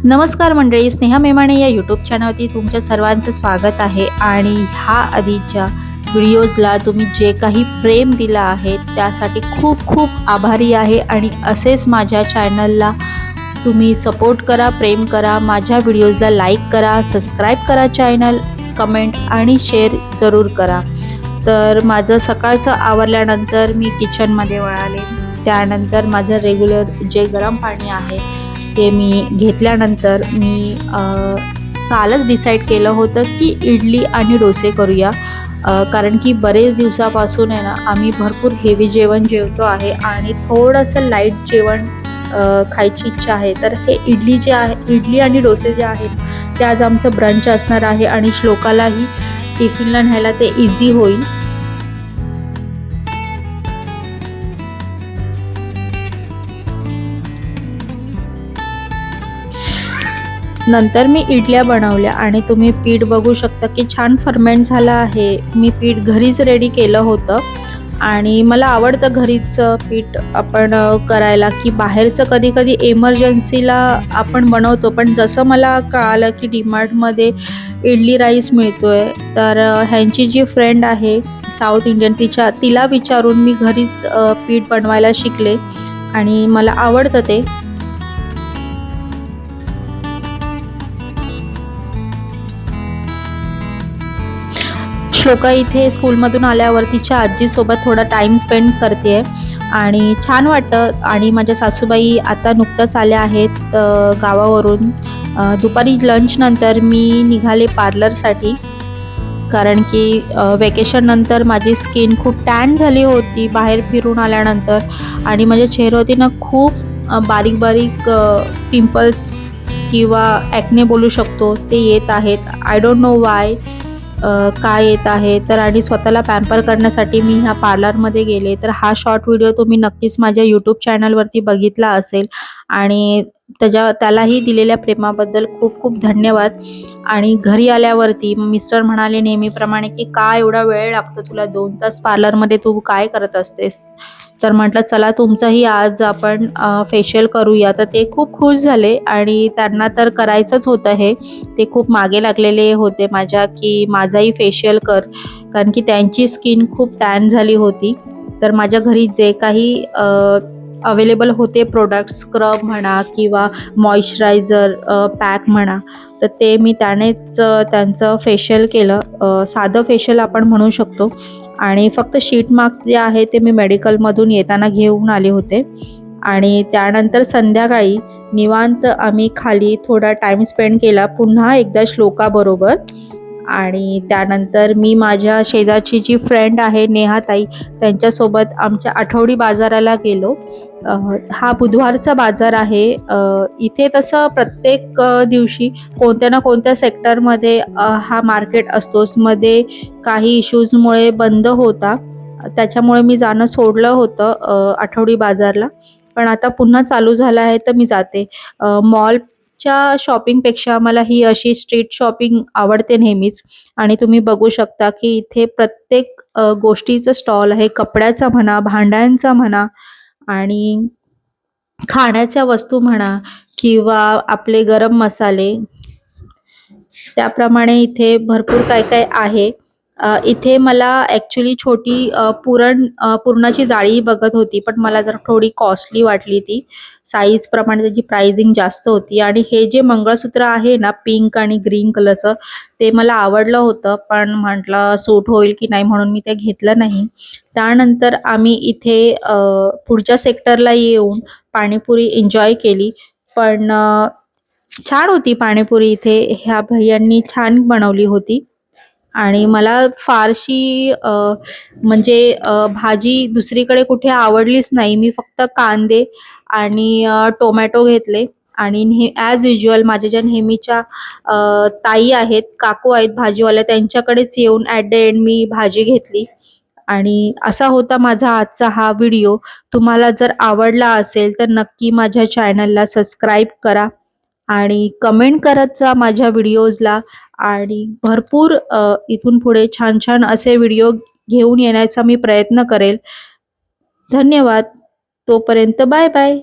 नमस्कार मंडळी, स्नेहा मेमाणे या यूट्यूब चॅनलवरती तुमच्या सर्वांचं स्वागत आहे। आणि ह्या आधीच्या व्हिडिओजला तुम्ही जे काही प्रेम दिला आहे त्यासाठी खूप खूप आभारी आहे। आणि असेच माझ्या चॅनलला तुम्ही सपोर्ट करा, प्रेम करा, माझ्या व्हिडिओजला लाईक करा, सबस्क्राईब करा चॅनल, कमेंट आणि शेअर जरूर करा। तर माझं सकाळचं आवरल्यानंतर मी किचनमध्ये वळाले। त्यानंतर माझं रेग्युलर जे गरम पाणी आहे ते मी घेतल्यानंतर मी कालच डिसाईड केलं होतं की इडली आणि डोसे करूया। कारण की बरेच दिवसापासून आहे ना आम्ही भरपूर हेवी जेवण जेवतो आहे आणि थोडंसं लाईट जेवण खायची इच्छा आहे। तर हे इडली आणि डोसे जे आहेत ते आज आमचं ब्रंच असणार आहे आणि श्लोकालाही टिफिनला न्यायला ते इझी होईल। नंतर मी इडल्या बनवल्या आणि तुम्ही पीठ बघू शकता की छान फर्मेंट झालं आहे। मी पीठ घरीच रेडी केलं होतं आणि मला आवडतं घरीच पीठ आपण करायला, की बाहेरचं कधी कधी इमर्जन्सीला आपण बनवतो। पण जसं मला कळालं की डीमार्टमध्ये इडली राईस मिळतोय, तर ह्यांची जी फ्रेंड आहे साऊथ इंडियन, तिला विचारून मी घरीच पीठ बनवायला शिकले आणि मला आवडतं ते। श्लोका इथे स्कूलमधून आल्यावर तिच्या आजीसोबत थोडा टाईम स्पेंड करते आणि छान वाटतं। आणि माझ्या सासूबाई आता नुकतंच आल्या आहेत गावावरून। दुपारी लंच नंतर मी निघाले पार्लरसाठी, कारण की वेकेशन नंतर माझी स्किन खूप टॅन झाली होती बाहेर फिरून आल्यानंतर। आणि माझ्या चेहऱ्यावरती ना खूप बारीक बारीक पिंपल्स किंवा ॲक्ने बोलू शकतो ते येत आहेत। आय डोंट नो वाय काय येत आहे। तर आणि स्वतःला पॅम्पर करण्यासाठी मी ह्या पार्लरमध्ये गेले। तर हा शॉर्ट व्हिडिओ तुम्ही नक्कीच माझ्या यूट्यूब चॅनलवरती बघितला असेल आणि त्यालाही दिलेल्या प्रेमाबद्दल खूप खूप धन्यवाद। आणि घरी आल्यावरती मिस्टर म्हणाले नेहमीप्रमाणे की काय एवढा वेळ लागतो तुला, 2 तास पार्लरमध्ये तू काय करत असतेस? तर म्हटलं चला तुमचंही आज आपण फेशियल करूया। तर ते खूप खुश झाले आणि त्यांना तर करायचंच होतं हे। ते खूप मागे लागलेले होते माझ्या की माझाही फेशियल कर, कारण की त्यांची स्किन खूप टॅन झाली होती। तर माझ्या घरी जे काही अवेलेबल होते प्रोडक्ट्स, स्क्रब म्हणा किंवा मॉइश्चरायझर पॅक म्हणा, तर ते मी त्यानेच त्यांचं फेशियल केलं। साधं फेशियल आपण म्हणू शकतो। आणि फक्त शीट मास्क जे आहे ते मी मेडिकलमधून येताना घेऊन आले होते। आणि त्यानंतर संध्याकाळी निवांत आम्ही खाली थोडा टाईम स्पेंड केला पुन्हा एकदा श्लोकाबरोबर। आणि त्यानंतर मी माझ्या शेजारची जी फ्रेंड आहे नेहाताई, त्यांच्यासोबत आमच्या आठवडी बाजाराला गेलो। हा बुधवारचा बाजार आहे। इथे तसं प्रत्येक दिवशी कोणत्या ना कोणत्या सेक्टरमध्ये हा मार्केट असतोच। मध्ये काही इश्यूजमुळे बंद होता, त्याच्यामुळे मी जाणं सोडलं होतं आठवडी बाजारला। पण आता पुन्हा चालू झालं आहे तर मी जाते। मॉलच्या शॉपिंगपेक्षा मला ही अशी स्ट्रीट शॉपिंग आवडते नेहमीच। आणि तुम्ही बघू शकता की इथे प्रत्येक गोष्टीचं स्टॉल आहे, कपड्याचा म्हणा, भांड्यांचा म्हणा आणि खाण्याच्या वस्तू म्हणा किंवा आपले गरम मसाले, त्याप्रमाणे इथे भरपूर काय काय आहे। इथे मला ॲक्च्युली छोटी पुरणाची जाळी बघत होती, पण मला जरा थोडी कॉस्टली वाटली ती। साईजप्रमाणे त्याची प्राइसिंग जास्त होती। आणि हे जे मंगळसूत्र आहे ना पिंक आणि ग्रीन कलरचं, ते मला आवडलं होतं, पण म्हटलं सूट होईल की नाही म्हणून मी ते घेतलं नाही। त्यानंतर आम्ही इथे पुढच्या सेक्टरला येऊन पाणीपुरी एन्जॉय केली। पण छान होती पाणीपुरी इथे, ह्या भैयांनी छान बनवली होती। आणि मला फारशी म्हणजे भाजी दुसरीकडे कुठे आवडलीच नाही। मी फक्त कांदे आणि टोमॅटो घेतले आणि ॲज युज्युअल माझ्या ज्या नेहमीच्या ताई आहेत, काकू आहेत भाजीवाल्या, त्यांच्याकडेच येऊन ॲट द एंड मी भाजी घेतली। आणि असा होता माझा आजचा हा व्हिडिओ। तुम्हाला जर आवडला असेल तर नक्की माझ्या चॅनलला सबस्क्राईब करा आणि कमेंट करत जा माझ्या व्हिडिओजला। आणि भरपूर इथून पुढे छान छान असे व्हिडिओ घेऊन येण्याचा मी प्रयत्न करेल। धन्यवाद। तोपर्यंत बाय बाय।